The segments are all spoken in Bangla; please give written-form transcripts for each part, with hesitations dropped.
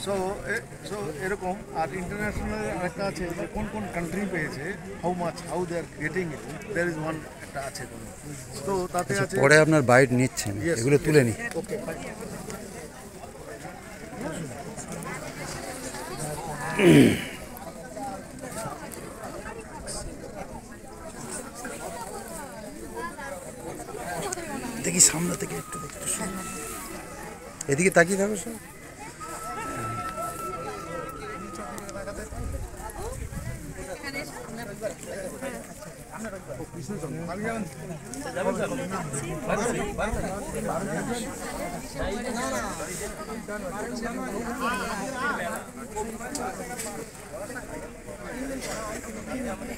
সো সো এরকম। আর ইন্টারন্যাশনাল আরেকটা আছে যে কোন কোন কান্ট্রি পেয়েছে, how they are getting it, there is one একটা আছে। তো তাতে আছে পরে আপনার বাইট নিচ্ছেন, এগুলো তুলে নি। ওকে, দেখি সামনে থেকে একটু দেখতে, এদিকে তাকিয়ে থাকো স্যার।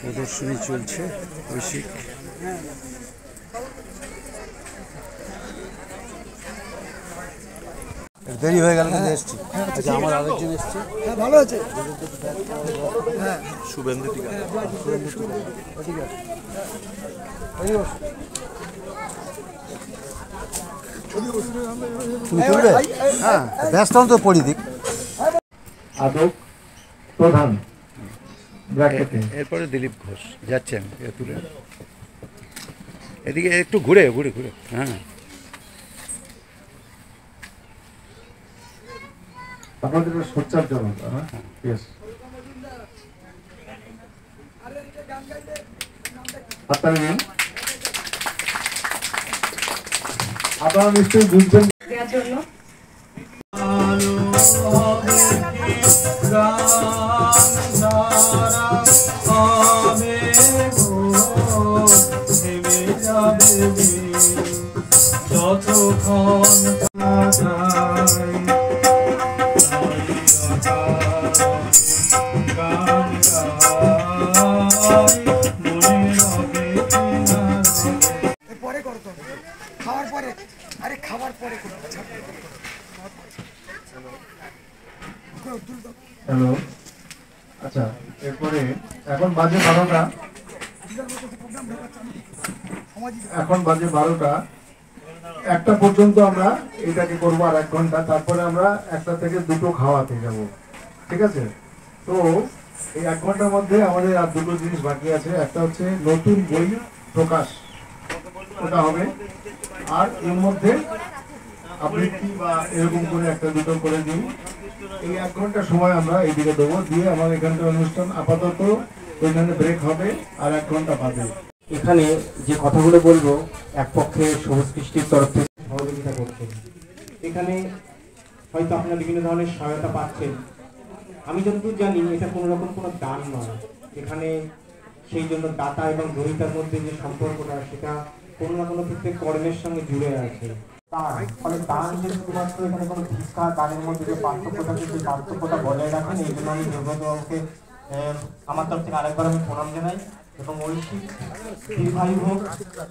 প্রদর্শনী চলছে ঐশিক। দেরি হয়ে গেল কিন্তু এসছি। আচ্ছা, আমার আরেকজন এসছে। হ্যাঁ ভালো আছে। হ্যাঁ, শুভেন্দু টিকা। ঠিক আছে, তুমি তুলবে? হ্যাঁ, ব্যস্ত তো পড়ি দিক। আদক প্রধান, এরপরে দিলীপ ঘোষ যাচ্ছেন, তুলে এদিকে একটু ঘুরে ঘুরে ঘুরে। হ্যাঁ, আপনাদের সোচ্চার জনক। আপনারা নিশ্চয়ই বুঝছেন। হ্যালো, আচ্ছা, এরপরে এখন বাজে 12টা। একটা পর্যন্ত আমরা এটাকে করবো, আর 1 ঘন্টা। তারপরে আমরা 1টা থেকে 2টো খাওয়াতে যাব, ঠিক আছে? তো এই 1 ঘন্টার মধ্যে আমাদের আর 2টো জিনিস বাকি আছে। একটা হচ্ছে নতুন বই প্রকাশ, ওটা হবে। আর এর মধ্যে আবৃত্তি বা এরকম করে 1-2টো করে দিন। এই 1 ঘন্টা সময় আমরা এইদিকে দেবো, দিয়ে আমার এখানকার অনুষ্ঠান আপাতত ওইখানে ব্রেক হবে, আর 1 ঘন্টা বাদে এখানে যে কথাগুলো বলবো, এক পক্ষে সবুজ কৃষ্টির তরফ থেকে সহযোগিতা করছেন। এখানে হয়তো আপনারা বিভিন্ন ধরনের সহায়তা পাচ্ছেন। আমি যতদূর জানি এটা কোনো রকম কোনো দান নয়। এখানে সেই জন্য দাতা এবং গ্রহীতার মধ্যে যে সম্পর্কটা, সেটা কোনো না কোনো ক্ষেত্রে কর্মের সঙ্গে জুড়ে আছে। ফলে দান যে শুধুমাত্র এখানে কোনো ভিক্ষা দানের মধ্যে যে পার্থক্যটা, সেই পার্থক্যটা বজায় রাখেন। এই জন্য আমি দুর্গাবাবুকে আমার তরফ থেকে আরেকবার আমি প্রণাম জানাই। এবং ঐশিক দীর্ঘায়ু হোক,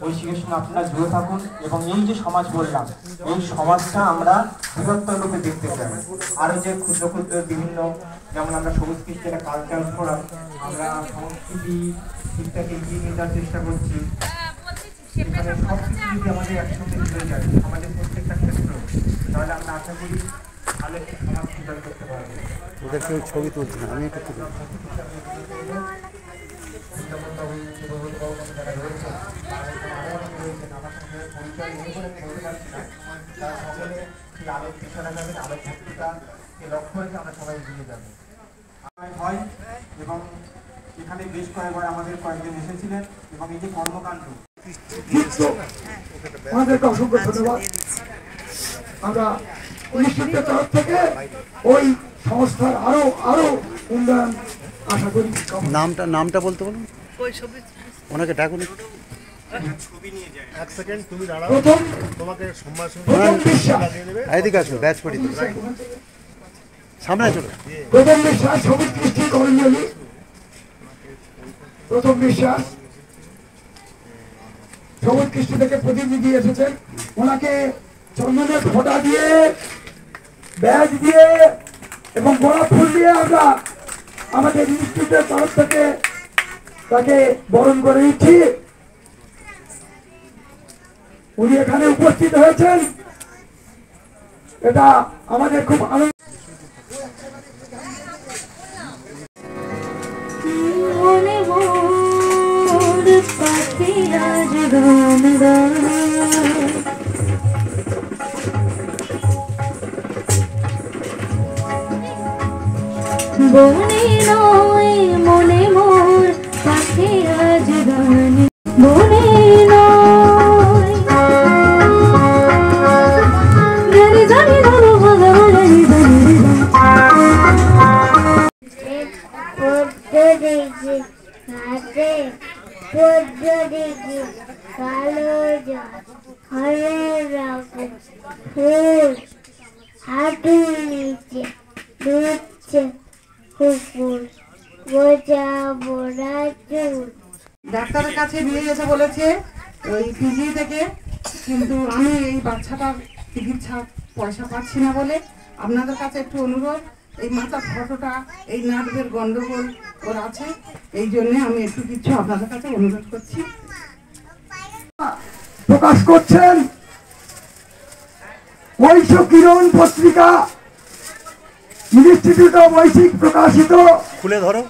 ঐশিকের সঙ্গে আপনারা জুড়ে থাকুন। এবং এই যে সমাজ বললাম, এই সমাজটা আমরা বৃহত্তর রূপে দেখতে চাই। আরো যে ক্ষুদ্র ক্ষুদ্র বিভিন্ন, যেমন আমরা সবুজ কৃষ্টি একটা কালচার ফোরাম, আমরা সংস্কৃতি দিকটাকে এগিয়ে নিয়ে যাওয়ার চেষ্টা করছি। এখানে সব কিছু যদি আমাদের একসঙ্গে জুড়ে যায়, আমাদের প্রত্যেকটা ক্ষেত্র, তাহলে আমরা আশা করি ভালো সমাজ সুন্দর করতে পারবো। ওদের কেউ ছবি তুলছে না, আমি একটু তুলি। এবং এখানে বেশ কয়েকবার আমাদের কয়েকজন এসেছিলেন, এবং এই যে কর্মকাণ্ড, আমাদেরকে অসংখ্য ধন্যবাদ। আমরা ইনস্টিটিউটের তরফ থেকে ওই সংস্থার আরো উন্নয়ন আশা করি। নামটা বলতে বলুন, ওনাকে ডাকুন। এদিকে আসুন, ব্যাচ পড়ি সামনে চলো। প্রথম বিশ্বাস সবুজ কৃষ্টি কর্মী, প্রথম বিশ্বাস সবুজ কৃষ্টি থেকে প্রতিনিধি এসেছেন। ওনাকে চন্দনের ফোঁটা দিয়ে, ব্যাজ দিয়ে এবং গোলাপ ফুল দিয়ে আমরা আমাদের ইনস্টিটিউটের তরফ থেকে তাকে বরণ করে নিচ্ছি। উনি এখানে উপস্থিত হয়েছেন, এটা আমাদের খুব আনন্দ। আজ গান গায় বনে নয় মনে মোর পাখি আজ গান বনে নয় জানি জানি ধরো ভাগারি জানি পদ্ম দেখি হাতে পদ্ম দেখি কালো জল হরে রাখো ফুল হাঁটুর নিচে দুচ্ছে কুকুর বোঝা বোড়া চুল। ডাক্তারের কাছে নিয়ে যেতে বলেছে ওই পিজি থেকে, কিন্তু আমি এই বাচ্চাটার চিকিৎসা পয়সা পাচ্ছি না বলে আপনাদের কাছে একটু অনুরোধ, এই মাথার ফটোটা এই নার্ভের গন্ডগোল ওর আছে, এই জন্য আমি একটু কিছু আপনাদের কাছে অনুরোধ করছি। প্রকাশ করছেন ঐশ কিরণ পত্রিকা ইনস্টিটিউট অফ ঐশিক প্রকাশিত খুলে ধরো,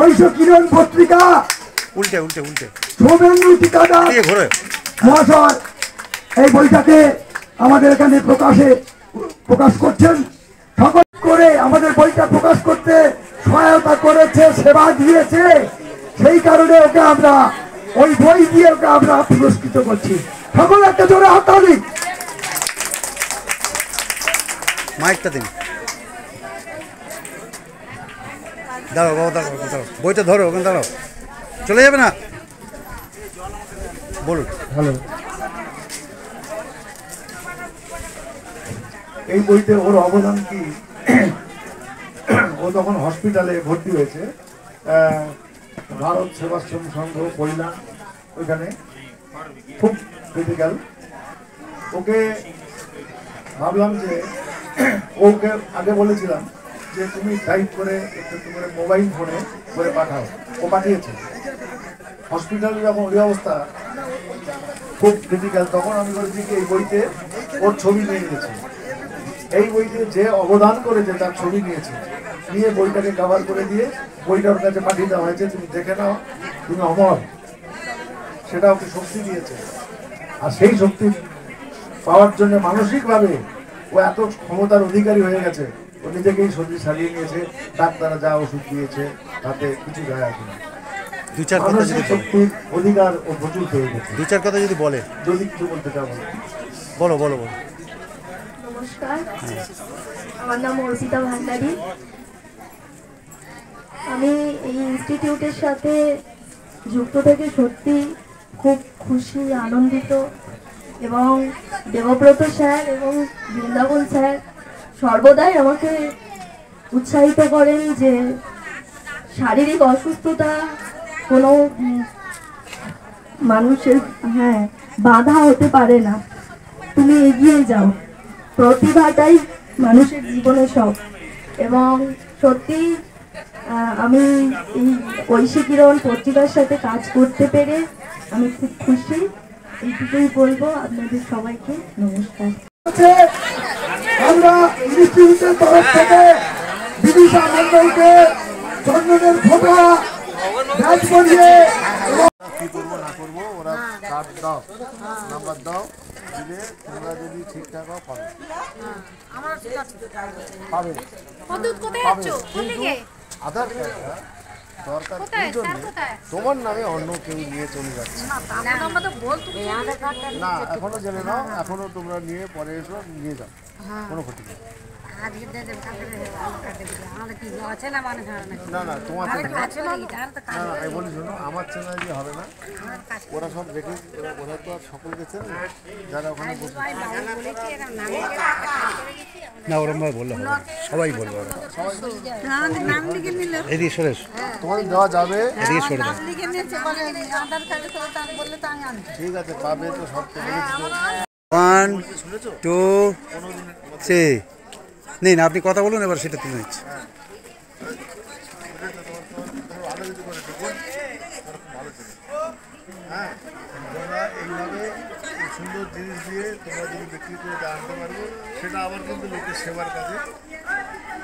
ঐশ কিরণ পত্রিকা উল্টে উল্টে উল্টে সৌমেন্দু টিকাদার ঘোরে মহাশয় এই বইটাকে আমাদের এখানে প্রকাশ করছেন। সকল করে আমাদের বইটা প্রকাশ করতে সহায়তা করেছে, সেবা দিয়েছে, সেই কারণে ওকে আমরা ওই বই দিয়ে ওকে আমরা পুরস্কৃত করছি। সকল একটা জোরে হাততালি। মাইকটা দিন, দাঁড়াও বাবা, দাঁড়াও দাঁড়াও, বইটা ধরো, ওখানে দাঁড়াও, চলে যাবে না, বলুন। হ্যালো, এই বইতে ওর অবদান কি? ও তখন হসপিটালে ভর্তি হয়েছে, ভারত সেবাশ্রম সংঘ কল্যাণ, ওইখানে খুব ক্রিটিক্যাল। ওকে ভাবলাম যে ওকে আগে বলেছিলাম যে তুমি টাইপ করে একটু করে মোবাইল ফোনে করে পাঠাও, ও পাঠিয়েছে। হসপিটালে যখন ওই অবস্থা খুব ক্রিটিক্যাল, তখন আমি বলেছি কি এই বইতে ওর ছবি নিয়ে নিয়েছি, এই বইতে যে অবদান করেছে তার ছবি নিয়েছে, নিয়ে বইটাকে কভার করে দিয়ে বইটা ওর কাছে পাঠিয়ে দেওয়া হয়েছে, তুমি দেখে নাও, তুমি অমর। সেটা ওকে শক্তি দিয়েছে, আর সেই শক্তি পাওয়ার জন্য মানসিকভাবে ও এত ক্ষমতার অধিকারী হয়ে গেছে, ও নিজেকেই শরীর সারিয়ে নিয়েছে। ডাক্তাররা যা ওষুধ দিয়েছে তাতে কিছু যায় আসে না। দু চার কথা মানসিক যদি শক্তির অধিকার ও প্রচুর পেয়ে গেছে। দু চার কথা যদি বলে, যদি কিছু বলতে চাও বলো বলো বলো। নমস্কার, আমার নাম অর্পিতা ভান্ডারী। আমি এই ইনস্টিটিউটের সাথে যুক্ত থেকে সত্যি খুব খুশি, আনন্দিত, এবং দেবব্রত স্যার এবং বৃন্দাবন স্যার সর্বদাই আমাকে উৎসাহিত করেন যে শারীরিক অসুস্থতা কোনো মানুষের বাধা হতে পারে না, তুমি এগিয়ে যাও, প্রতিভাটাই মানুষের জীবনে সব। এবং সত্যি আমি এই ঐশী কিরণ পত্রিকার সাথে কাজ করতে পেরে আমি খুব খুশি, এইটুকুই বলবো আপনাদের সবাইকে। নমস্কার। আমরা ইনস্টিটিউটের তরফ থেকে বিদিশা মন্ডলকে চন্দনের ফোটা ব্যাচ করিয়ে কি করবো না করবো, ওরা কার্ড দাও, নাম্বার দাও, দিলে তোমরা যদি ঠিকঠাক পাবে পাবে। আধার কার্ডটা দরকার এই জন্য, তোমার নামে অন্য কেউ নিয়ে চলে যাচ্ছে না, এখনো জেনে নাও, এখনো তোমরা নিয়ে পরে এসো, নিয়ে যাও, কোনো ক্ষতি নেই। না না তোমার বলি শোনো, আমার চেনা দিয়ে হবে না, ওরা সব দেখে, ওরা তো আর সকলকে চেনে না, যারা ওখানে না ওরম ভাবে বললে হবে না, সবাই বলবে, ওরা এদিকে সরে এসো, তোমাদের দেওয়া যাবে, এদিকে সরে দাও। ঠিক আছে, পাবে তো সব তো বলেছি তো। 1 2 3 নেই না, আপনি কথা বলুন, এবার সেটা তুলে নিচ্ছি। হ্যাঁ, তোমরা এইভাবে সুন্দর জিনিস দিয়ে তোমরা যদি বিক্রি করে আনতে পারবো, সেটা আবার কিন্তু লোকের সেবার কাজে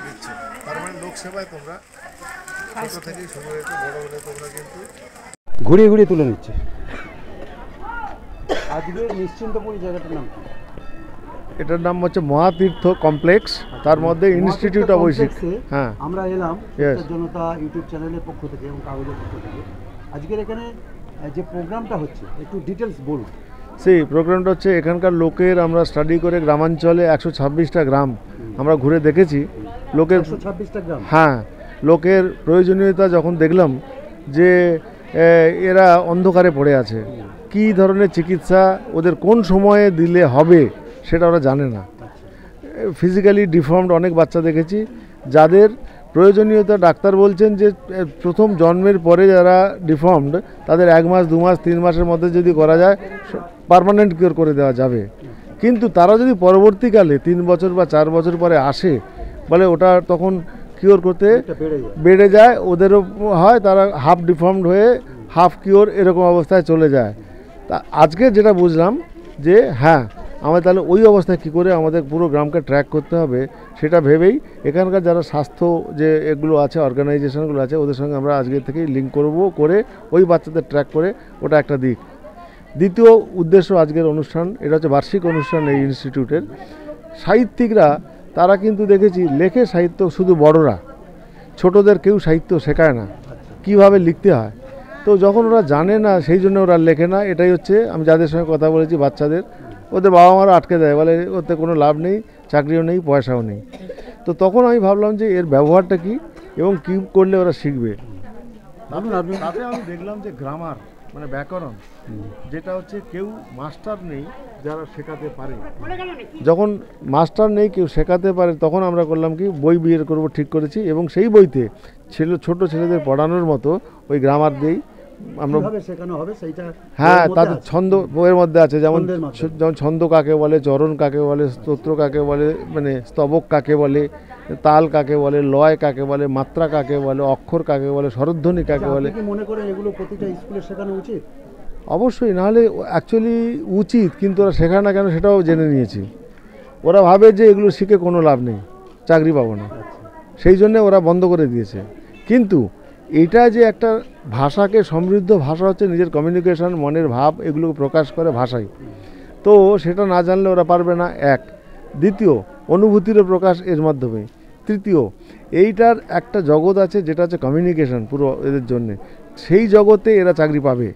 দিচ্ছে। তার মানে লোক সেবায় তোমরা ছোটো থেকেই শুরু হয়েছে, বড় হলে তোমরা কিন্তু ঘুরিয়ে ঘুরিয়ে তুলে নিচ্ছে। আজকের নিশ্চিন্তপুর জায়গাটার নাম কি? এটার নাম হচ্ছে মহাতীর্থ কমপ্লেক্স, তার মধ্যে ইনস্টিটিউট অফ ওইসিক। হ্যাঁ, আমরা এলাম Yes. জনতা ইউটিউব চ্যানেলের পক্ষ থেকে এবং কাগজের পক্ষ থেকে। আজকের এখানে যে প্রোগ্রামটা হচ্ছে একটু ডিটেলস বলুন। সেই প্রোগ্রামটা হচ্ছে এখানকার লোকের আমরা স্টাডি করে গ্রামাঞ্চলে 126টা গ্রাম আমরা ঘুরে দেখেছি। লোকের 126টা গ্রাম। হ্যাঁ, লোকের প্রয়োজনীয়তা যখন দেখলাম যে এরা অন্ধকারে পড়ে আছে, কি ধরনের চিকিৎসা ওদের কোন সময়ে দিলে হবে সেটা ওরা জানে না। ফিজিক্যালি ডিফর্মড অনেক বাচ্চা দেখেছি যাদের প্রয়োজনীয়তা ডাক্তার বলছেন যে প্রথম জন্মের পরে যারা ডিফর্মড তাদের 1 মাস 2 মাস 3 মাসের মধ্যে যদি করা যায় পার্মানেন্ট কিওর করে দেওয়া যাবে। কিন্তু তারা যদি পরবর্তীকালে 3 বছর বা 4 বছর পরে আসে বলে ওটা তখন কিওর করতে বেড়ে যায়, ওদেরও হয় তারা হাফ ডিফর্মড হয়ে হাফ কিওর এরকম অবস্থায় চলে যায়। তা আজকে যেটা বুঝলাম যে হ্যাঁ, আমাদের তাহলে ওই অবস্থায় কী করে আমাদের পুরো গ্রামকে ট্র্যাক করতে হবে সেটা ভেবেই এখানকার যারা স্বাস্থ্য যে এগুলো আছে অর্গানাইজেশনগুলো আছে ওদের সঙ্গে আমরা আজকে থেকেই লিঙ্ক করব, করে ওই বাচ্চাদের ট্র্যাক করে ওটা একটা দিক। দ্বিতীয় উদ্দেশ্য আজকের অনুষ্ঠান, এটা হচ্ছে বার্ষিক অনুষ্ঠান এই ইনস্টিটিউটের। সাহিত্যিকরা তারা কিন্তু দেখেছি লেখে সাহিত্য শুধু বড়রা, ছোটদের কেউ সাহিত্য শেখায় না কিভাবে লিখতে হয়। তো যখন ওরা জানে না সেই জন্য ওরা লেখে না। এটাই হচ্ছে আমি যাদের সঙ্গে কথা বলেছি বাচ্চাদের, ওদের বাবা মারা আটকে দেয়, বলে ওতে কোনো লাভ নেই, চাকরিও নেই, পয়সাও নেই। তো তখন আমি ভাবলাম যে এর ব্যবহারটা কী এবং কী করলে ওরা শিখবে। তাতে আমি দেখলাম যে গ্রামার মানে ব্যাকরণ, যেটা হচ্ছে কেউ মাস্টার নেই যারা শেখাতে পারে। যখন মাস্টার নেই কেউ শেখাতে পারে তখন আমরা করলাম কি বই বের করবো ঠিক করেছি, এবং সেই বইতে ছোট ছেলেদের পড়ানোর মতো ওই গ্রামার দিয়েই আমরা শেখানো হবে সেইটা। হ্যাঁ, তাদের ছন্দ বইয়ের মধ্যে আছে, যেমন ছন্দ কাকে বলে, চরণ কাকে বলে, স্তোত্র কাকে বলে, মানে স্তবক কাকে বলে, তাল কাকে বলে, লয় কাকে বলে, মাত্রা কাকে বলে, অক্ষর কাকে বলে, স্বরধ্বনি কাকে বলে। মনে করেন এগুলো প্রতিটা স্কুলে শেখানো উচিত? অবশ্যই, নাহলে অ্যাকচুয়ালি উচিত, কিন্তু ওরা শেখায় না কেন সেটাও জেনে নিয়েছি। ওরা ভাবে যে এগুলো শিখে কোনো লাভ নেই, চাকরি পাবো না, সেই জন্যে ওরা বন্ধ করে দিয়েছে। কিন্তু এটা যে একটা ভাষাকে সমৃদ্ধ ভাষা হচ্ছে নিজের কমিউনিকেশন, মনের ভাব এগুলোকে প্রকাশ করে ভাষায়, তো সেটা না জানলে ওরা পারবে না। এক, দ্বিতীয় অনুভূতিরও প্রকাশ এর মাধ্যমে। তৃতীয়, এইটার একটা জগৎ আছে যেটা হচ্ছে কমিউনিকেশন পুরো এদের জন্যে, সেই জগতে এরা চাকরি পাবে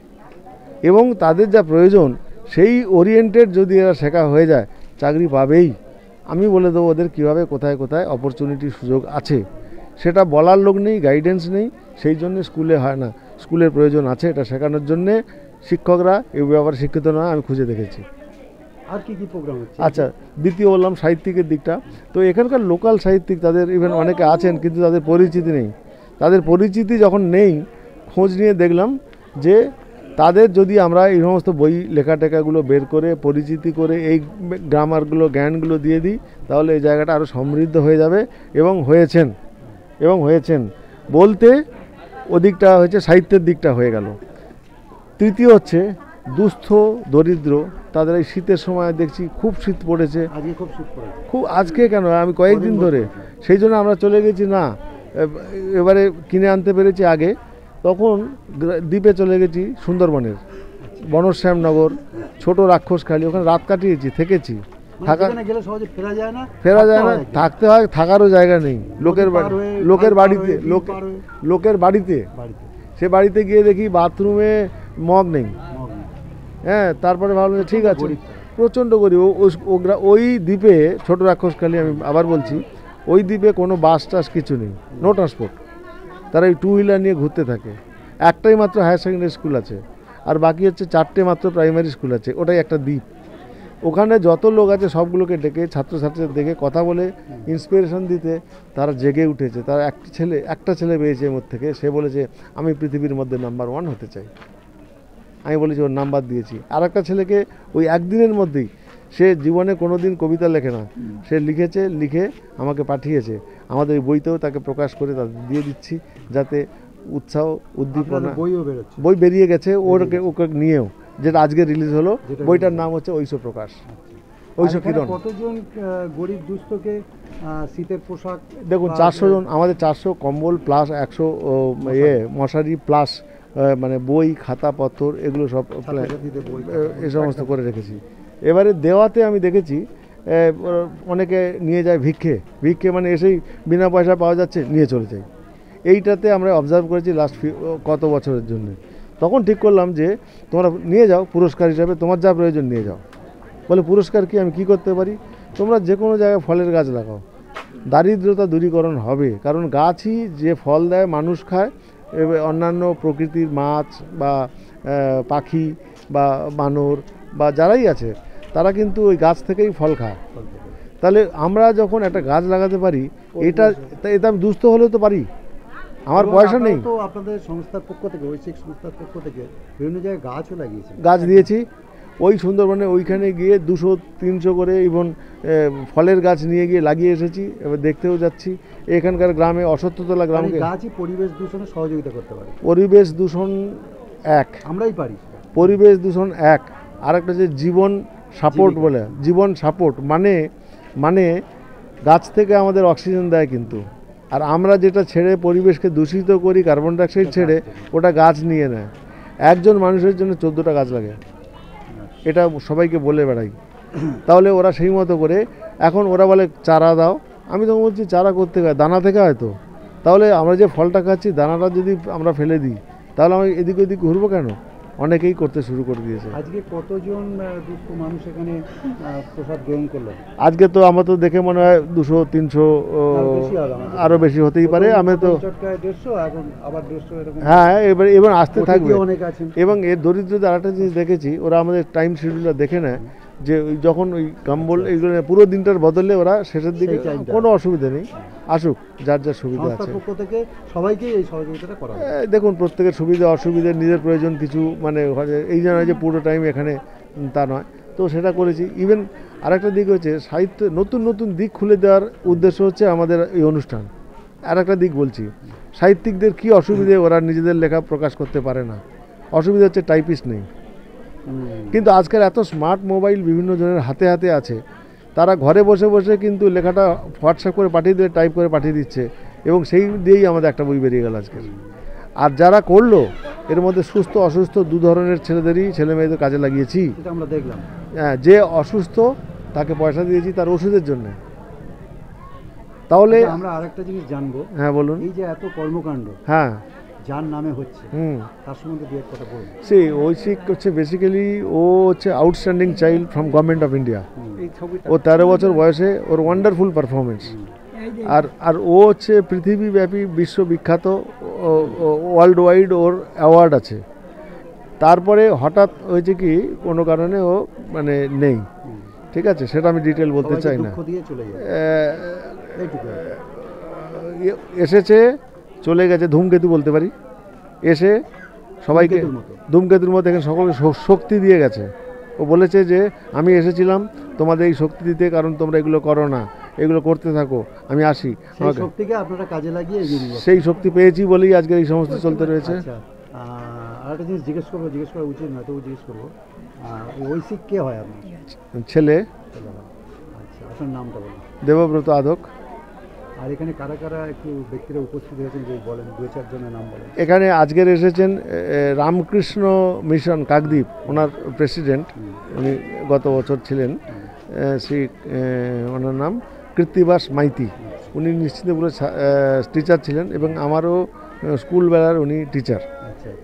এবং তাদের যা প্রয়োজন সেই ওরিয়েন্টেড যদি এরা শেখা হয়ে যায় চাকরি পাবেই। আমি বলে দেবো ওদের কীভাবে কোথায় কোথায় অপরচুনিটির সুযোগ আছে, সেটা বলার লোক নেই, গাইডেন্স নেই, সেই জন্য স্কুলে হয় না। স্কুলের প্রয়োজন আছে এটা শেখানোর জন্যে, শিক্ষকরা এই ব্যাপারে শিক্ষিত নয় আমি খুঁজে দেখেছি। আর কি কি প্রোগ্রাম হচ্ছে? আচ্ছা, দ্বিতীয় বললাম সাহিত্যিকের দিকটা। তো এখানকার লোকাল সাহিত্যিক তাদের ইভেন অনেকে আছেন কিন্তু তাদের পরিচিতি নেই। তাদের পরিচিতি যখন নেই খোঁজ নিয়ে দেখলাম যে তাদের যদি আমরা এই সমস্ত বই লেখা টেখাগুলো বের করে পরিচিতি করে এই গ্রামারগুলো জ্ঞানগুলো দিয়ে দিই তাহলে এই জায়গাটা আরও সমৃদ্ধ হয়ে যাবে। এবং হয়েছেন বলতে ওদিকটা হয়েছে সাহিত্যের দিকটা হয়ে গেল। তৃতীয় হচ্ছে দুস্থ দরিদ্র, তাদের এই শীতের সময় দেখছি খুব শীত পড়েছে, আজকে খুব শীত পড়েছে, খুব আজকে কেন আমি কয়েকদিন ধরে, সেই জন্য আমরা চলে গেছি না এবারে কিনে আনতে পেরেছি আগে, তখন দ্বীপে চলে গেছি সুন্দরবনের বনশ্যামনগর, ছোট রাক্ষসখালি, ওখানে রাত কাটিয়েছি, থেকেছি। ফেরা যায় না, থাকতে হয়, থাকারও জায়গা নেই, লোকের বাড়িতে সে বাড়িতে গিয়ে দেখি বাথরুমে মগ নেই। হ্যাঁ, তারপরে ভাবলাম ঠিক আছে, প্রচণ্ড গরিব। ওই দ্বীপে ছোট রাক্ষসখালি, আমি আবার বলছি, ওই দ্বীপে কোনো বাস টাস কিছু নেই, নো ট্রান্সপোর্ট। তারা এই 2 হুইলার নিয়ে ঘুরতে থাকে। একটাই মাত্র হায়ার সেকেন্ডারি স্কুল আছে, আর বাকি হচ্ছে 4টে মাত্র প্রাইমারি স্কুল আছে। ওটাই একটা দ্বীপ। ওখানে যত লোক আছে সবগুলোকে ডেকে ছাত্রছাত্রীদের দেখে কথা বলে ইন্সপিরেশন দিতে তারা জেগে উঠেছে। তারা একটা ছেলে পেয়েছে এর মধ্যে থেকে, সে বলেছে আমি পৃথিবীর মধ্যে নাম্বার 1 হতে চাই। আমি বলেছি ওর নাম্বার দিয়েছি। আর একটা ছেলেকে ওই একদিনের মধ্যেই, সে জীবনে কোনো দিন কবিতা লেখে না, সে লিখে আমাকে পাঠিয়েছে। আমাদের এই বইতেও তাকে প্রকাশ করে তাদের দিয়ে দিচ্ছি, যাতে উৎসাহ উদ্দীপনা। বই বেরিয়ে গেছে ওকে নিয়েও, যেটা আজকে রিলিজ হলো। বইটার নাম হচ্ছে ঐশ প্রকাশ, ঐশ কিরণ। কতজন গরিব দুস্থকে শীতের পোশাক? দেখুন 400 জন, আমাদের 400 কম্বল প্লাস 100 মশারি প্লাস মানে বই খাতা পত্র এগুলো সব ছাত্রছাত্রীদের বই, এ সমস্ত করে রেখেছি। এবারে দেওয়াতে আমি দেখেছি অনেকে নিয়ে যায় ভিক্ষে মানে এসেই বিনা পয়সা পাওয়া যাচ্ছে নিয়ে চলে যায়। এইটাতে আমরা অবজার্ভ করেছি লাস্ট কত বছরের জন্য। তখন ঠিক করলাম যে তোমরা নিয়ে যাও পুরস্কার হিসাবে, তোমার যা প্রয়োজন নিয়ে যাও। বলে পুরস্কার কি, আমি কি করতে পারি? তোমরা যে কোনো জায়গায় ফলের গাছ লাগাও, দারিদ্রতা দূরীকরণ হবে। কারণ গাছই যে ফল দেয় মানুষ খায়, অন্যান্য প্রকৃতির মাছ বা পাখি বা বানর বা যারাই আছে তারা কিন্তু ওই গাছ থেকেই ফল খায়। তাহলে আমরা যখন একটা গাছ লাগাতে পারি, এটা আমি দুস্থ হলেও তো পারি, আমার পয়সা নেই। তো আপনাদের সংস্থার পক্ষ থেকে, ঐশিক সংস্থার পক্ষ থেকে বিভিন্ন জায়গায় গাছও লাগিয়েছে, গাছ দিয়েছি। ওই সুন্দরবনে ওইখানে গিয়ে 200-300 করে ইভন ফলের গাছ নিয়ে গিয়ে লাগিয়ে এসেছি। এবার দেখতেও যাচ্ছি এখানকার গ্রামে অসত্যতলা গ্রামকে গাছই পরিবেশ দূষণে সহযোগিতা করতে পারে। পরিবেশ দূষণ এক, আমরাই পারি। পরিবেশ দূষণ এক, আর একটা যে জীবন সাপোর্ট বলে, জীবন সাপোর্ট মানে গাছ থেকে আমাদের অক্সিজেন দেয় কিন্তু, আর আমরা যেটা ছেড়ে পরিবেশকে দূষিত করি কার্বন ডাইঅক্সাইড ছেড়ে, ওটা গাছ নিয়ে নেয়। একজন মানুষের জন্য 14টা গাছ লাগে, এটা সবাইকে বলে বেড়াই। তাহলে ওরা সেই মতো করে, এখন ওরা বলে চারা দাও, আমি তো বলছি চারা করতে হয় দানা থেকে হয়তো। তাহলে আমরা যে ফলটা খাচ্ছি দানাটা যদি আমরা ফেলে দিই তাহলে আমি এদিক ওদিক ঘুরবো কেন? অনেকেই করতে শুরু করে দিয়েছে। আজকে কতজন দুস্থ মানুষ এখানে প্রসাদ গ্রহণ করলো? আজকে তো আমার তো দেখে মনে হয় 200-300 আরও বেশি হতেই পারে। আমি তো 150 এখন আবার 150 এরকম। হ্যাঁ, এবার আসতে থাকবে। অনেক আছেন। এবং এর দরিদ্রদের আরেকটা জিনিস দেখেছি, ওরা আমাদের টাইম শিডিউলটা দেখে নেয় যে যখন ওই কম্বল এইগুলো পুরো দিনটার বদলে ওরা শেষের দিকে কোনো অসুবিধা নেই, আসুক যার যার সুবিধা আছে। পক্ষ থেকে সবাইকে এই সহযোগিতাটা করা হবে। দেখুন প্রত্যেকের সুবিধা অসুবিধা, নিজের প্রয়োজন কিছু মানে এই জন্য যে পুরো টাইম এখানে তা নয়, তো সেটা করেছি। ইভেন আরেকটা দিক হচ্ছে সাহিত্য, নতুন নতুন দিক খুলে দেওয়ার উদ্দেশ্য হচ্ছে আমাদের এই অনুষ্ঠান। আর একটা দিক বলছি, সাহিত্যিকদের কি অসুবিধে, ওরা নিজেদের লেখা প্রকাশ করতে পারে না। অসুবিধা হচ্ছে টাইপিস্ট নেই। কিন্তু আজকাল এত স্মার্ট মোবাইল বিভিন্ন জনের হাতে হাতে আছে, তারা ঘরে বসে বসে কিন্তু লেখাটা হোয়াটসঅ্যাপ করে পাঠিয়ে দিয়ে টাইপ করে পাঠিয়ে দিচ্ছে, এবং সেই দিয়েই আমাদের একটা বই বেরিয়ে গেল আজকে। আর যারা করলো এর মধ্যে সুস্থ অসুস্থ দু ধরনের ছেলে মেয়েদের কাজে লাগিয়েছি। আমরা দেখলাম হ্যাঁ, যে অসুস্থ তাকে পয়সা দিয়েছি তার ওষুধের জন্য। তাহলে আমরা আরেকটা জিনিস জানবো। হ্যাঁ বলুন। এই যে এত কর্মকাণ্ড, হ্যাঁ, যার নামে হচ্ছে, তার সম্বন্ধে দু এক কথা বলুন। সেই ঐশিক হচ্ছে বেসিক্যালি ও হচ্ছে outstanding child from government of India. ও 13 বছর বয়সে ওর ওয়ান্ডারফুল পারফরমেন্স, আর ও হচ্ছে পৃথিবীব্যাপী বিশ্ববিখ্যাত, ওয়ার্ল্ড ওয়াইড ওর অ্যাওয়ার্ড আছে। তারপরে হঠাৎ হয়েছে কি কোনো কারণে ও মানে নেই, ঠিক আছে, সেটা আমি ডিটেল বলতে চাই না। এসেছে চলে গেছে, ধূমকেতু বলতে পারি, এসে সবাইকে ধূমকেতুর মতো এখানে সকলকে শক্তি দিয়ে গেছে। ও বলেছে যে আমি এসেছিলাম তোমাদের এই শক্তি দিতে, কারণ তোমরা এগুলো করো না, এগুলো করতে থাকো, আমি আসি। আপনারা কাজে লাগিয়ে সেই শক্তি পেয়েছি বলেই আজকে এই সমস্ত চলতে রয়েছে। আর একটা জিনিস জিজ্ঞেস করা উচিত না, তবু জিজ্ঞেস করবো, ঐশিক কে হয় আপনার? ছেলে। আচ্ছা, আপনার নামটা বলুন। দেবব্রত আদক। আর এখানে কারা কারা একটু ব্যক্তিরা উপস্থিত হয়েছেন যে বলেন, 2-4 জনের নাম বলেন। এখানে আজকের এসেছেন রামকৃষ্ণ মিশন কাকদ্বীপ, ওনার প্রেসিডেন্ট, উনি গত বছর ছিলেন, শ্রী ওনার নাম কৃত্তিবাস মাইতি। উনি নিশ্চিন্তপুরে টিচার ছিলেন এবং আমারও স্কুলবেলার উনি টিচার।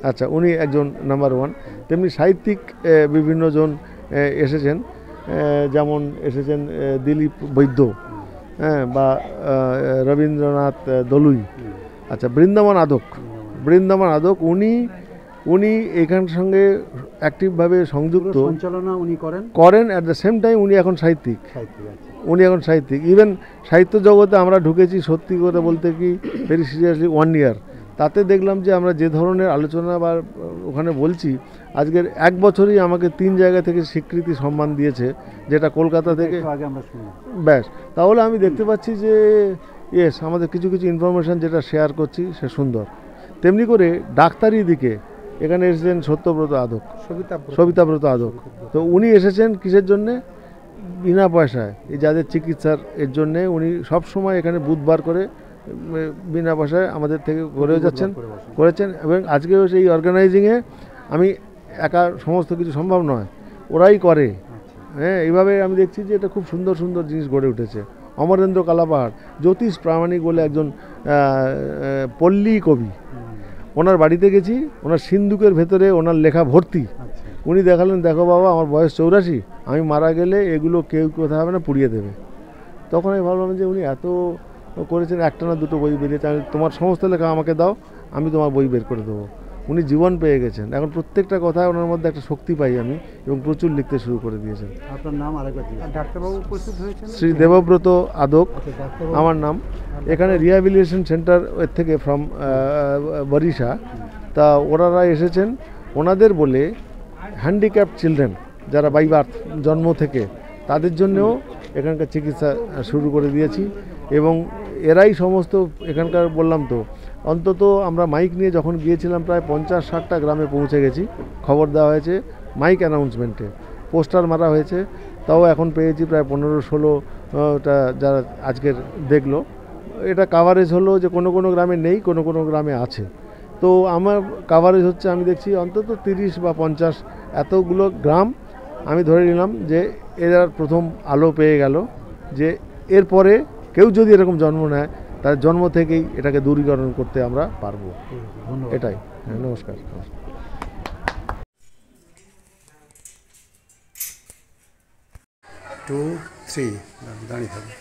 আচ্ছা, উনি একজন নাম্বার 1। তেমনি সাহিত্যিক বিভিন্ন জন এসেছেন, যেমন এসেছেন দিলীপ বৈদ্য, হ্যাঁ, বা রবীন্দ্রনাথ দলুই। আচ্ছা, বৃন্দাবন আদক উনি এখানের সঙ্গে অ্যাক্টিভভাবে সংযুক্ত, সঞ্চালনা উনি করেন। অ্যাট দ্য সেম টাইম উনি এখন সাহিত্যিক। ইভেন সাহিত্য জগতে আমরা ঢুকেছি সত্যি কথা বলতে কি ভেরি সিরিয়াসলি 1 ইয়ার। তাতে দেখলাম যে আমরা যে ধরনের আলোচনা বা ওখানে বলছি, আজকের 1 বছরই আমাকে 3 জায়গা থেকে স্বীকৃতি সম্মান দিয়েছে, যেটা কলকাতা থেকে। ব্যাস, তাহলে আমি দেখতে পাচ্ছি যে ইয়েস, আমাদের কিছু কিছু ইনফরমেশান যেটা শেয়ার করছি সে সুন্দর। তেমনি করে ডাক্তারি দিকে এখানে এসেছেন সবিতাব্রত আদক। তো উনি এসেছেন কিসের জন্যে? বিনা পয়সায় এই যাদের চিকিৎসার এর জন্যে উনি সবসময় এখানে বুধবার করে বিনা পয়সায় আমাদের থেকে করেছেন এবং আজকেও সেই অর্গানাইজিংয়ে আমি একা সমস্ত কিছু সম্ভব নয়, ওরাই করে। হ্যাঁ, এইভাবে আমি দেখছি যে এটা খুব সুন্দর সুন্দর জিনিস গড়ে উঠেছে। অমরেন্দ্র কালাপাহাড়, জ্যোতিষ প্রামাণিক বলে একজন পল্লী কবি, ওনার বাড়িতে গেছি, ওনার সিন্দুকের ভেতরে ওনার লেখা ভর্তি। উনি দেখালেন, দেখো বাবা আমার বয়স 84, আমি মারা গেলে এগুলো কেউ কোথাও হবে না, পুড়িয়ে দেবে। তখন আমি ভাবলাম যে উনি এত করেছেন, একটা না দুটো বই বেরিয়েছে, আমি তোমার সমস্ত লেখা আমাকে দাও, আমি তোমার বই বের করে দেবো। উনি জীবন পেয়ে গেছেন, এখন প্রত্যেকটা কথায় ওনার মধ্যে একটা শক্তি পাই আমি, এবং প্রচুর লিখতে শুরু করে দিয়েছেন। আপনার নাম আরেকবার ডাক্তারবাবু উপস্থিত হয়েছেন? শ্রী দেবব্রত আদক আমার নাম। এখানে রিহ্যাবিলিটেশন সেন্টার এর থেকে ফ্রম বরিশা, তা ওনারা এসেছেন। ওনাদের বলে হ্যান্ডিক্যাপ চিলড্রেন যারা বাই বার্থ, জন্ম থেকে, তাদের জন্যও এখানকার চিকিৎসা শুরু করে দিয়েছি। এবং এরাই সমস্ত এখানকার, বললাম তো, অন্তত আমরা মাইক নিয়ে যখন গিয়েছিলাম প্রায় 50-60টা গ্রামে পৌঁছে গেছি। খবর দেওয়া হয়েছে মাইক অ্যানাউন্সমেন্টে, পোস্টার মারা হয়েছে, তাও এখন পেয়েছি প্রায় 15-16টা যারা আজকের দেখলো। এটা কাভারেজ হলো যে কোনো কোনো গ্রামে নেই, কোনো কোনো গ্রামে আছে। তো আমার কাভারেজ হচ্ছে, আমি দেখছি অন্তত 30 বা 50 এতগুলো গ্রাম আমি ধরে নিলাম যে এরা প্রথম আলো পেয়ে গেল যে এরপরে কেউ যদি এরকম জন্ম নেয়, তার জন্ম থেকেই এটাকে দূরীকরণ করতে আমরা পারবো। এটাই। হ্যাঁ, নমস্কার। 2, 3 দাঁড়িয়ে থাকবে।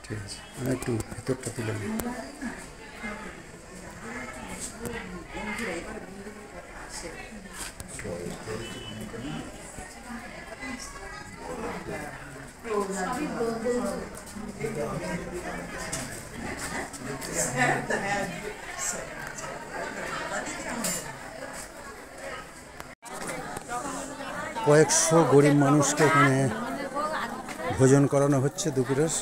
ঠিক আছে, আমি একটু ভিতরটা তুলে নিই। কয়েকশো গরিব মানুষকে এখানে ভোজন করানো হচ্ছে দুপুরের।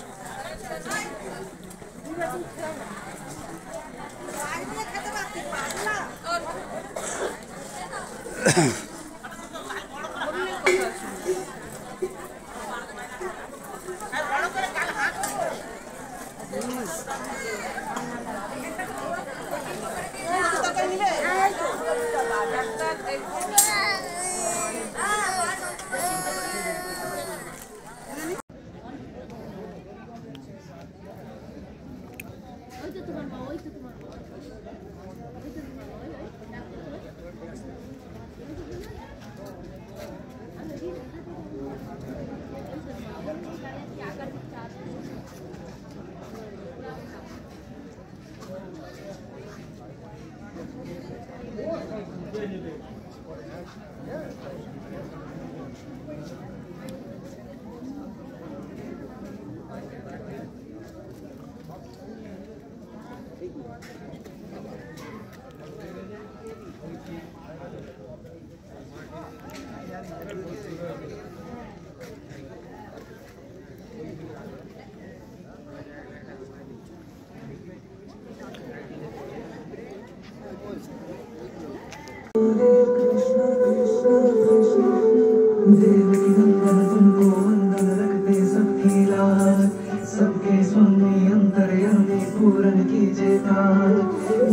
सबके स्वामी अंतर्यामी पूरन कीजिए काज।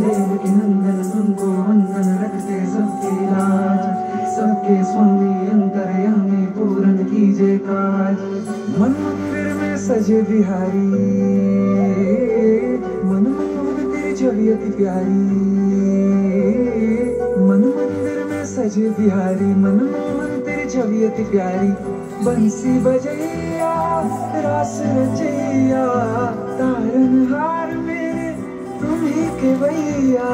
देवकी नंदन तुमको वंदन रखते सबकी लाज। सबके स्वामी अंतर्यामी पूरन कीजिए काज। मन मंदिर में सजे बिहारी, मन मोहन तेरी छवि अति प्यारी। मन मंदिर में सजे बिहारी, मन मोहन तेरी छवि अति प्यारी। बंसी बजैया रास रचैया, तारनहार मेरे तुम ही के भैया।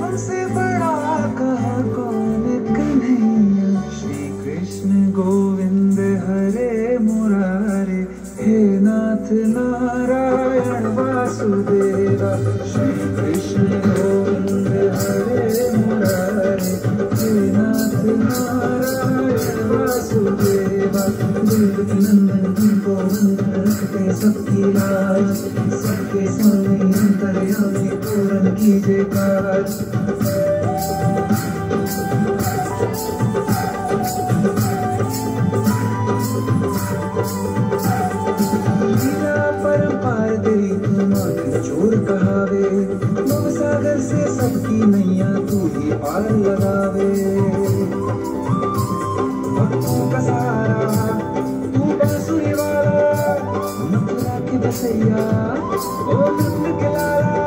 हमसे बड़ा कहा कौन कन्हैया। श्री कृष्ण गोविंद हरे मुरारे, हे नाथ नारायण वासुदेवा। श्री कृष्ण गोविंद हरे मुरारे, हे नाथ नारायण वासुदेवा। देवकी नंदन तुमको वंदन रखते सबकी लाज। सबके स्वामी अंतर्यामी पूरन कीजिए काज। किया ओ नंद के लाला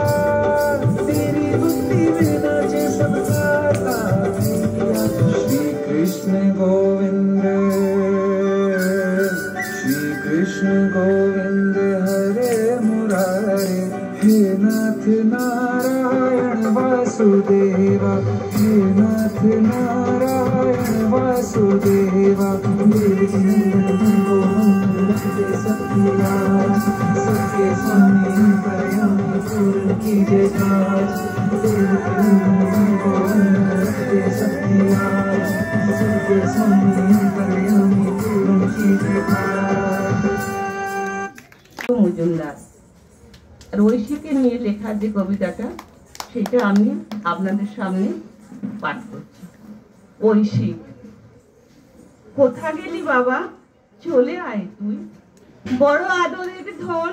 तेरी भक्ति में नाचे सबका ताने किया श्री कृष्ण गोविंद हरे मुरारे हे नाथ नारायण वासुदेवा हे नाथ नारायण वासुदेवा देवकी नंदन गोविंद रखते सबकी लाज सबके स्वामी अंतर्यामी पूर्ण कीजिए काज देवकी नंदन गोविंद रखते सबकी लाज सबके स्वामी अंतर्यामी पूर्ण कीजिए काज। মজুমদার আর ঐশীকে নিয়ে লেখা যে কবিতাটা সেটা আমি আপনাদের সামনে পাঠ করছি। ঐশী, কোথা গেলি বাবা, চলে আয় তুই, বড় আদরের ধন,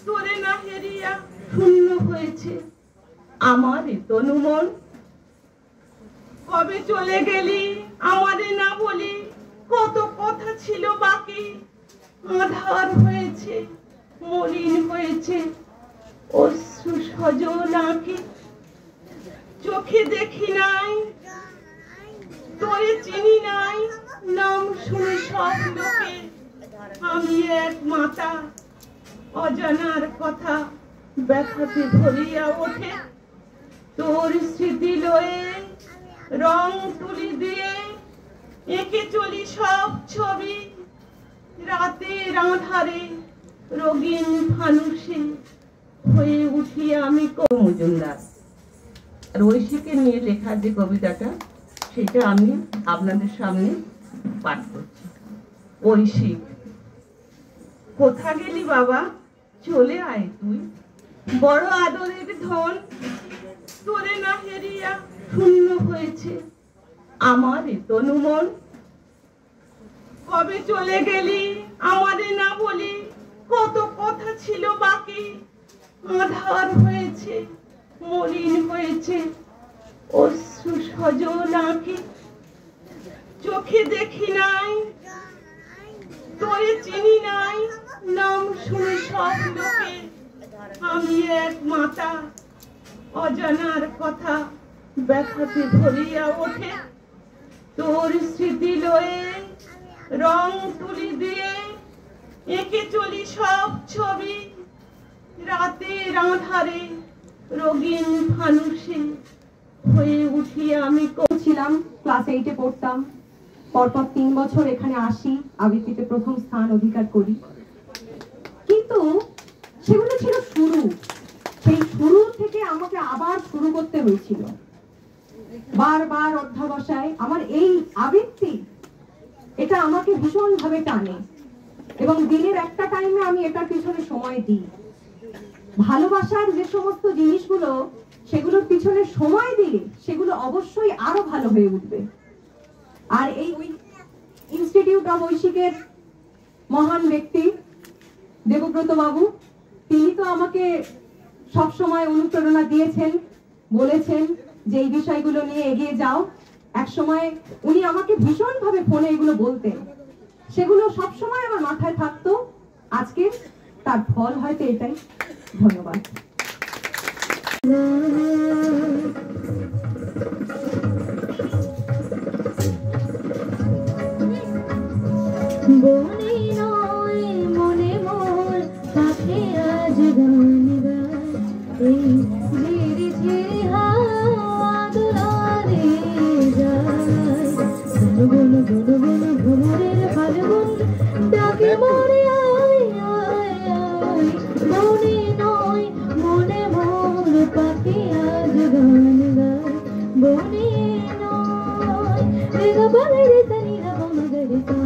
তোরে না হেরিয়া শূন্য হয়েছে আমার তনু মন। কবে চলে গেলি আমারে না বলি, কত কথা ছিল বাকি, আধার হয়েছে মলিন হয়েছে অশ্রু সজল আঁখি। চোখে দেখি নাই তোরে চিনি নাই, নাম শুনে সব লোকে, আমি এক মাতা অজানার কথা ব্যথাতে ভরিয়া ওঠে। তোর স্মৃতি লয়ে রং তুলি দিয়ে এঁকে চলি সব ছবি, রাতের আঁধারে রঙিন ফানুষে হয়ে উঠি আমি। মজুমদার আর ঐশীকে নিয়ে লেখা যে কবিতাটা সেটা আমি আপনাদের সামনে পাঠ করছি। ঐশী, কোথা গেলি বাবা, চলে আয় তুই, বড় আদরের ধন, তোরে না হেরিয়া শূন্য হয়েছে আমার তনু মন। কবে চলে গেলি আমারে না বলি, কত কথা ছিল বাকি, আধার হয়েছে মলিন হয়েছে অশ্রু সজল আঁখি। চোখে দেখি নাই তোরে চিনি নাই, নাম শুনে সব লোকে, আমি এক মাতা অজানার কথা ব্যথাতে ভরিয়া ওঠে। তোর স্মৃতি লয়ে রং তুলি দিয়ে এঁকে চলি সব ছবি, রাতের আঁধারে রঙিন ফানুষে হয়ে উঠি আমি। ছিলাম ক্লাস 8-এ পড়তাম, পরপর 3 বছর এখানে আসি, আবৃত্তিতে প্রথম স্থান অধিকার করি। কিন্তু সেগুলো ছিল শুরু, সেই শুরু থেকে আমাকে আবার শুরু করতে হয়েছিল। বারবার অধ্যাবসায় আমার এই আবৃত্তি, এটা আমাকে ভীষণ ভাবে টানে এবং দিনের একটা টাইমে আমি এটার পিছনে সময় দিই। ভালোবাসার যে সমস্ত জিনিসগুলো, সেগুলোর পিছনে সময় দিলে সেগুলো অবশ্যই আরো ভালো হয়ে উঠবে। আর এই ইনস্টিটিউট অফ ঐশিকের মহান ব্যক্তি দেবব্রত বাবু, তিনি তো আমাকে সব সময় অনুপ্রেরণা দিয়েছেন, বলেছেন যে এই বিষয়গুলো নিয়ে এগিয়ে যাও। এক সময় উনি আমাকে ভীষণ ভাবে ফোনে এগুলো বলতেন, সেগুলো সব সময় আমার মাথায় থাকতো। আজকে তার ফল হয়তো এটাই। ধন্যবাদ। বনে নয় মনে মোর পাখি আজ গান গায়, ঝিরি ঝিরি হাওয়া দুলারে যায়, গুন গুন গুন ভোরের ফাল্গুন ডাকে মোরে আয় আয় আয়। বনে নয় মনে মোর পাখি আজ গান গায়, বনে নয় রেগা বলে রে তনি রব মগর তা।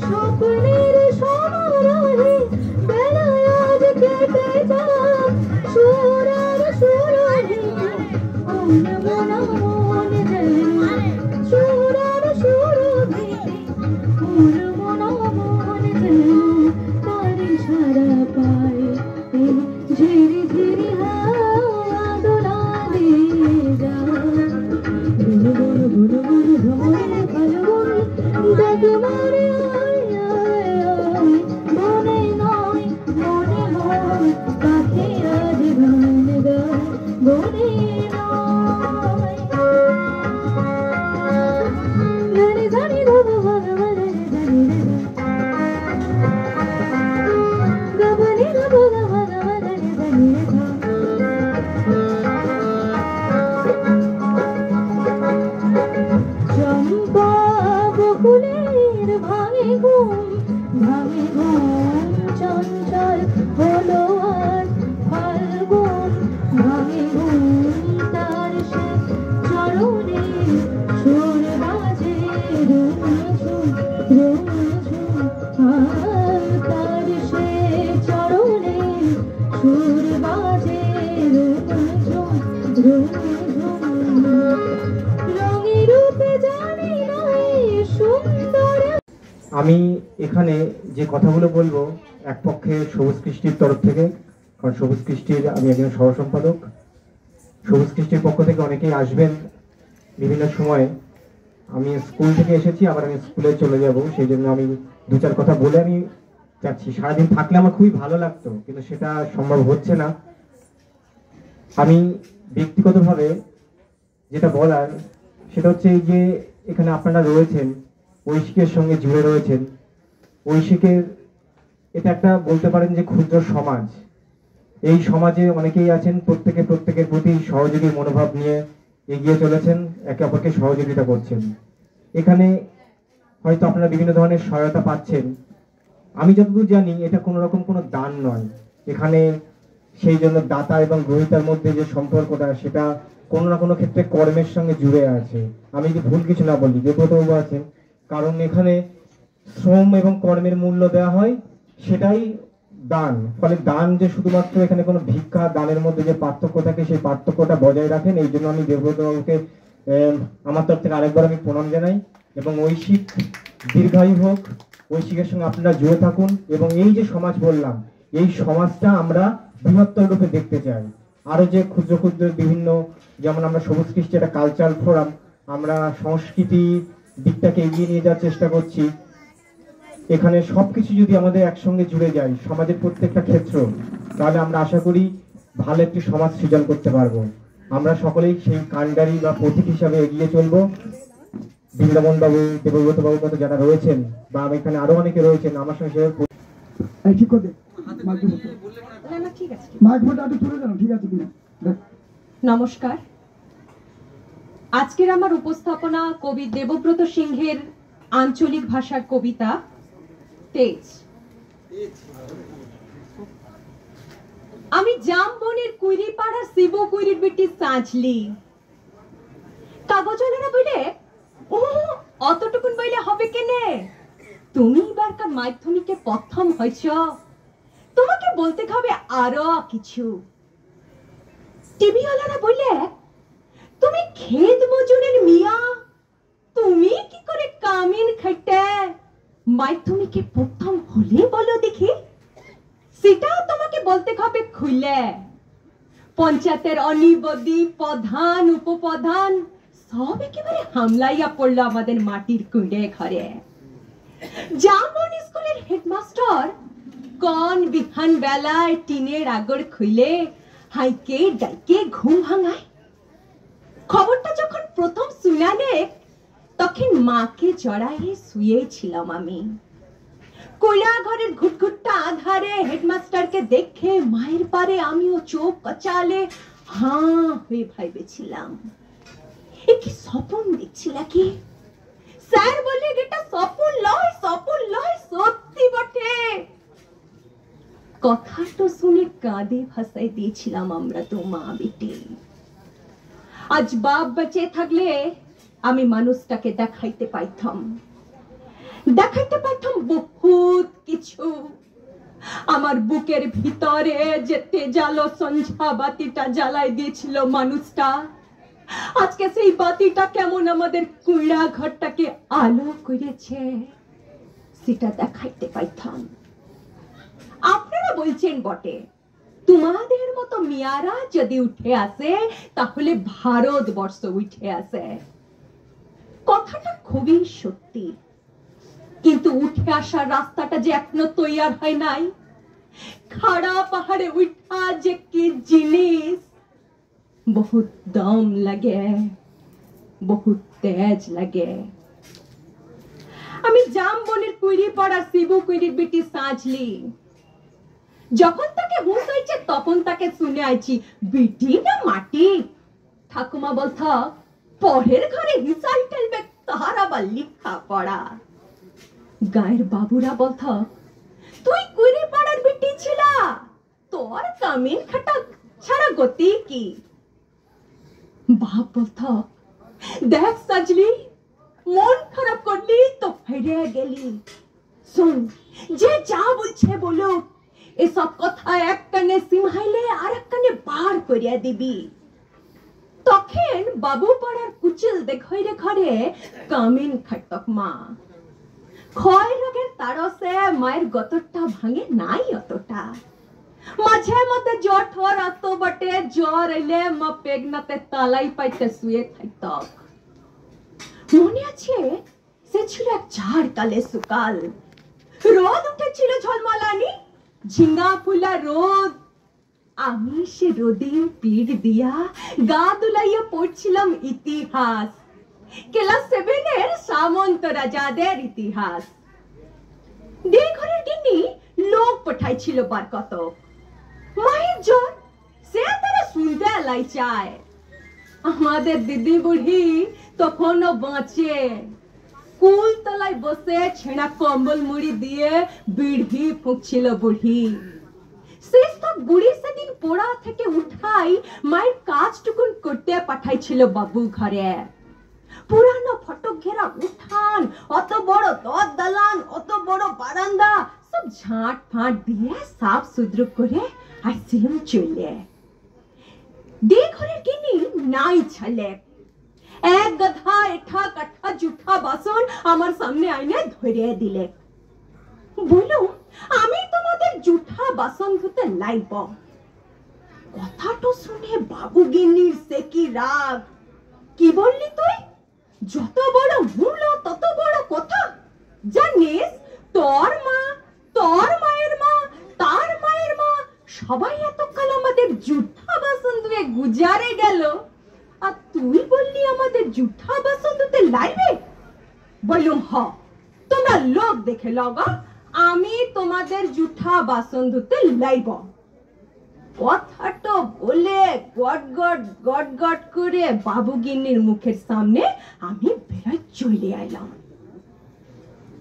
স্বপ্নের সমারোহে বেলায় আজ কেটে যাক, সুরার সুরহে মন মন যায়, সুরার সুরহে আমি এখানে যে কথাগুলো বলবো এক পক্ষে সবুজ কৃষ্টির তরফ থেকে, কারণ সবুজ কৃষ্টির আমি একজন সহ সম্পাদক। সবুজ কৃষ্টির পক্ষ থেকে অনেকেই আসবেন বিভিন্ন সময়ে। আমি স্কুল থেকে এসেছি, আবার আমি স্কুলে চলে যাব, সেই জন্য আমি দু চার কথা বলে আমি যাচ্ছি। সারাদিন থাকলে আমার খুবই ভালো লাগতো, কিন্তু সেটা সম্ভব হচ্ছে না। আমি ব্যক্তিগতভাবে যেটা বলার সেটা হচ্ছে এই যে এখানে আপনারা রয়েছেন, ঐশিকের সঙ্গে জুড়ে রয়েছেন। ঐশিকের এটা একটা বলতে পারেন যে ক্ষুদ্র সমাজ। এই সমাজে অনেকেই আছেন প্রত্যেকের প্রতি সহযোগী মনোভাব নিয়ে এগিয়ে চলেছেন, একে অপরকে সহযোগিতা করছেন। এখানে হয়তো আপনারা বিভিন্ন ধরনের সহায়তা পাচ্ছেন। আমি যতদূর জানি এটা কোনো রকম কোনো দান নয়। এখানে সেই জন্য দাতা এবং গ্রহীতার মধ্যে যে সম্পর্কটা, সেটা কোনো না কোনো ক্ষেত্রে কর্মের সঙ্গে জুড়ে আছে। আমি যদি ভুল কিছু না বলি, দেবব্রতবাবু আছেন, কারণ এখানে শ্রম এবং কর্মের মূল্য দেওয়া হয়, সেটাই দান। ফলে দান যে শুধুমাত্র এখানে কোনো ভিক্ষা দানের মধ্যে যে পার্থক্য থাকে, সেই পার্থক্যটা বজায় রাখেন। এই জন্য আমি দেবব্রতবাবুকে আমার তরফ থেকে আরেকবার আমি প্রণাম জানাই। এবং ঐশিক দীর্ঘায়ু হোক, ঐশিকের সঙ্গে আপনারা জুড়ে থাকুন। এবং এই যে সমাজ বললাম, এই সমাজটা আমরা বৃহত্তর রূপে দেখতে চাই। আরো যে ক্ষুদ্র ক্ষুদ্র বিভিন্ন, যেমন আমরা সবুজ কৃষ্টি একটা কালচারাল ফোরাম, আমরা সংস্কৃতি দিকটাকে এগিয়ে নিয়ে যাওয়ার চেষ্টা করছি। এখানে সবকিছু যদি আমাদের একসঙ্গে জুড়ে যায়, সমাজের প্রত্যেকটা ক্ষেত্র, তাহলে আমরা আশা করি ভালো একটি সমাজ সৃজন করতে পারবো। আমরা সকলেই সেই কাণ্ডারি বা পথিক হিসাবে এগিয়ে চলবো। বৃন্দাবন বাবু, দেবব্রত বাবুর মতো যারা রয়েছেন, বা এখানে আরো অনেকে রয়েছেন আমার সঙ্গে ঠিক করে ঠিক আছে কিনা। নমস্কার। আজকের আমার উপস্থাপনা কবি দেবব্রত সিংহের আঞ্চলিক ভাষার কবিতা তেজ। আমি জামবনের কুইরিপাড়া শিব কুইরির বেটি সাঁচলি। কাগজওয়ালারা বলে অতটুকুন বইলে হবে কেনে, তুমি এবারকার মাধ্যমিকে প্রথম হয়েছ, তোমাকে বলতে হবে আরো কিছু। টিভিওয়ালারা বলে তুমি খেত মজুরের মিয়া, তুমি কি করে কামিন খাইতে মাধ্যমিকে প্রথম হলে বলো দেখি। সেটা তোমাকে বলতে হবে খুলে। পঞ্চায়েতের অনিবদী প্রধান উপপ্রধান সব একেবারে হামলাইয়া পড়লো আমাদের মাটির কুঁড়ে ঘরে। জামবন স্কুলের হেডমাস্টার কোন বিহান বেলায় টিনের আগর খুলে হাইকে ডাইকে ঘুম ভাঙায়। খবরটা যখন প্রথম শুনালে তখন মাকে জড়াইয়ে শুয়েছিলাম আমি। কোলা ঘরের ঘুটঘুটটা আধারে হেডমাস্টারকে দেখে মায়ের পারে আমিও চোখ কচালে হাঁ হয়ে ভাইবেছিলাম, এ কি স্বপ্ন দেখছি নাকি। স্যার বলে এটা স্বপ্ন লয়, সত্যি বটে। কথাটা শুনে কাঁদে ভাসাই দিয়েছিলাম আমরা তো মা বেটি। আজ বাপ বেঁচে থাকলে আমি মানুষটাকে দেখাইতে পাইতাম বহুত কিছু। আমার বুকের ভিতরে যেতে জালো সন্ধ্যা বাতিটা জ্বালাই দিয়েছিল মানুষটা, আজকে সেই বাতিটা কেমন আমাদের কুইড়া ঘরটাকে আলো করেছে, সেটা দেখাইতে পাইতাম। আপনারা বলছেন বটে, তোমাদের মতো মিয়ারা যদি উঠে আসে তাহলে ভারতবর্ষ উঠে আসে। কথাটা খুবই সত্যি, কিন্তু উঠে আসার রাস্তাটা যে এখনো তৈয়ার হয় নাই। খাড়া পাহাড়ে উঠা যে কি জিনিস, বহুত দম লাগে, বহুত তেজ লাগে। আমি জামবনের কুইরি পাড়া শিবু কুইরির বেটি সাঁচলি। যখন তাকে হুঁশ হয়েছে তখন তাকে শুনে আইছি বিটি না মাটি। ঠাকুমা বলতো পরের ঘরে হিসাল টেলবে, তাহার আবার লিখা পড়া। গায়ের বাবুরা বলতো তুই কুইরি পাড়ার বিটি ছিলা, তোর কামিন খাটা ছাড়া গতি কি। বাপ বলতো দেখ সাজলি, মন খারাপ করলি তো ফিরে গেলি। শুন, যে যা বলছে বলো, এসব কথা এক কানে সিমহাইলে আর এক কানে বার করিয়া দিবি। তখন বাবু পাড়ার কুচিল দেখরে ঘরে কামিন খাটক মা। ক্ষয় রোগের তারসে মায়ের গতরটা ভাঙে নাই অতটা। মাঝে মধ্যে জ্বর ঠোর আসতো বটে, জ্বর এলে মা পেগনাতে তালাই পাইতে শুয়ে থাকত। মনে আছে সে ছিল এক ঝাড় কালে সুকাল, রোদ উঠেছিল ঝলমলানি, ঝিঙ্গা ফুলা রোদ। আমি সে রোদে পিঠ দিয়া গা দুলাইয়া পড়ছিলাম ইতিহাস, ক্লাস 7 এর সামন্ত রাজাদের ইতিহাস। ঘরের গিন্নি লোক পাঠাইছিল বার কত, মায়ের জ্বর সে তারা শুনতে লাই চায়। আমাদের দিদি বুড়ি তখনও বাঁচে, কুল তলায় বসে ছেঁড়া কম্বল মুড়ি দিয়ে বিড়ি ফুঁকছিল বুড়ি। শেষ তক বুড়ি সেদিন পোড়া থেকে উঠাই মায়ের কাজটুকুন করতে পাঠাইছিল বাবু ঘরে। পুরানো ফটক ঘেরা উঠান, অত বড় দর দালান, অত বড় বারান্দা সব ঝাঁট ফাঁট দিয়ে সাফ সুদ্র করে আসছিলাম চলে। ঘরের গিনি নাই ছালে, এক গাধা এঠা কাঠা জুঠা বাসন আমার সামনে আইনে ধরে দিলে। বলুন আমি তোমাদের জুঠা বাসন ধুতে লাইব। কথাটা শুনে বাবু গিন্নির সে কি রাগ। কি বললি তুই? যত বড় মূল তত বড় কথা। জানিস তোর মা, তোর মায়ের মা, তার মায়ের মা সবাই এতকাল আমাদের জুঠা বাসন ধুয়ে গুজারে গেল, আর তুই বললি আমাদের জুঠা বাসন ধুতে লাইবে? বলুম হ, তোমরা লোক দেখে লগা, আমি তোমাদের জুঠা বাসন ধুতে লাইব। কথাটা বলে গট গট গট গট করে বাবু গিন্নির মুখের সামনে আমি বেরোয় চলে আইলাম।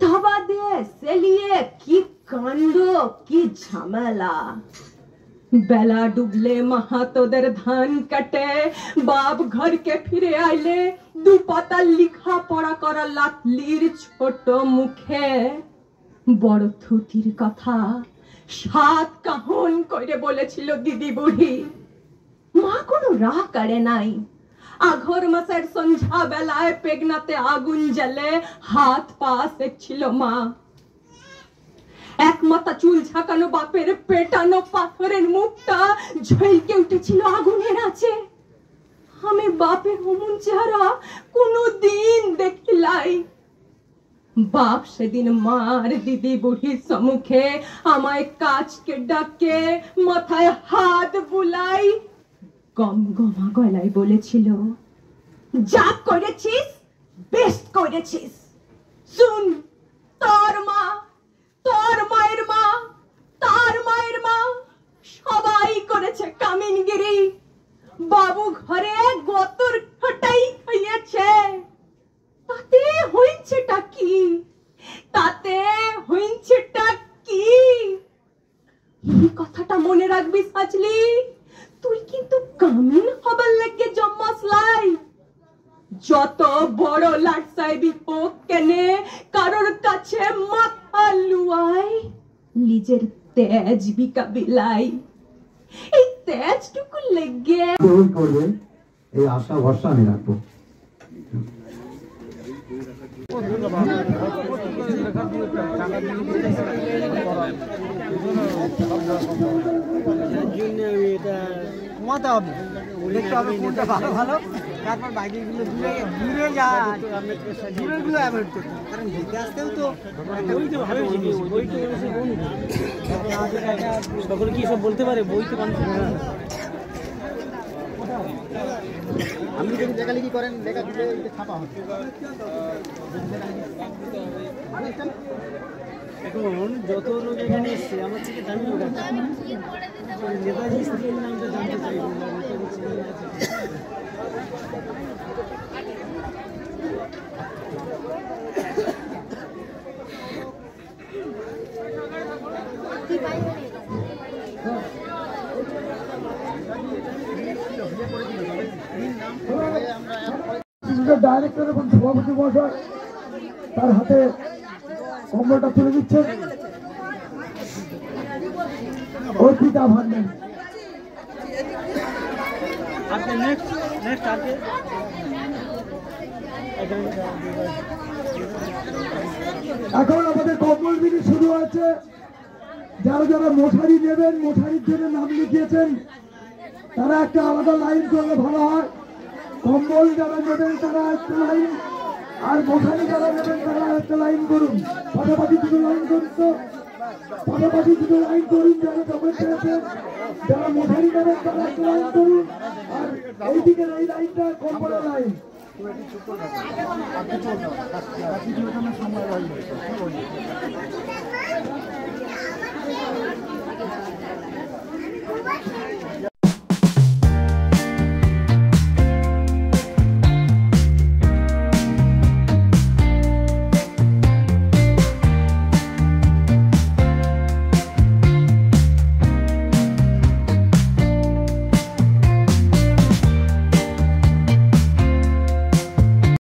তাবা দিয়ে সেলিয়ে কি কাণ্ড, কি ঝামেলা। বেলা ডুবলে মাহাতোদের ধান কাটে, বাপ ঘরকে ফিরে আইলে দু পাতা লিখা পড়া করা লাতলির ছোট মুখে বড় থুতির কথা 7 কাহন করে বলেছিল দিদি বুড়ি। মা কোনো রাগ করে নাই। আঘর মাসের সন্ধ্যা বেলায় পেগনাতে আগুন জ্বলে হাত পা সেকছিল মা। এক মাথা চুল ঝাঁকানো বাপের পেটানো পাথরের মুখটা ঝলকে উঠেছিল আগুনের আছে। আমি বাপের অমন চেহারা কোনদিন দেখিলাই। বাপ সেদিন মার দিদি বুড়ির সম্মুখে আমায় কাচকে ডাকে, মাথায় হাত বুলাই গম গমা গলায় বলেছিল, যা করেছিস বেশ করেছিস। শুন, তোর মা, তোর মায়ের মা, তার মায়ের মা সবাই করেছে কামিনগিরি। বাবু ঘরে গতর খাটাই খাইয়েছে। তাতে হইছেটা কি? তাতে হইছেটা কি? এই কথাটা মনে রাখবি সাজলি। তুই কিন্তু কামিন হবার লাগে জম্মাসলাই। যত বড় লাট সাহেবি হোক কেনে, কারোর কাছে মাথা লুয়াই, নিজের তেজ বিকাবিলাই। এই তেজটুকু লেগে করবে এই আশা ভরসা আমি রাখবো। কমাতে হবে, দেখতে হবে কোনটা ভালো ভালো, তারপর বাকিগুলো দূরে দূরে যায়, দূরেগুলো অ্যাভয়েড করতে হবে। কারণ দেখতে আসতেও তো বই তো ভালো জিনিস, বই তো সকলে কি সব বলতে পারে, বই তো মানুষ আপনি যদি লেখালেখি করেন, লেখা দিলে ছাপা হবে। এখন যত লোক এখানে এসছে আমার থেকে জানি নেতাজি স্ত্রীর নামটা জানতে চাই। ডাইরেক্টর এবং সভাপতি মহাশয় তার হাতে কম্বলটা তুলে দিচ্ছেন। অর্পিতা ভান্ডারী নেক্সট এখন আমাদের কম্বল বিলি শুরু হয়েছে। যারা যারা মশারি নেবেন, মশারির জন্য নাম লিখিয়েছেন, তারা একটা আলাদা লাইন করলে ভালো হয়। কম্বল যারা নেবেন তারা একটা লাইন, আর মশারি যারা নেবেন তারা একটা লাইন করুন। পাশাপাশি দুটো লাইন করুন, তো পাশাপাশি দুটো লাইন করুন। যারা জমে পেয়েছেন, যারা মশারি নেবেন তারা একটা লাইন করুন। আর এই দিকের এই লাইনটা কম্বলের লাইন।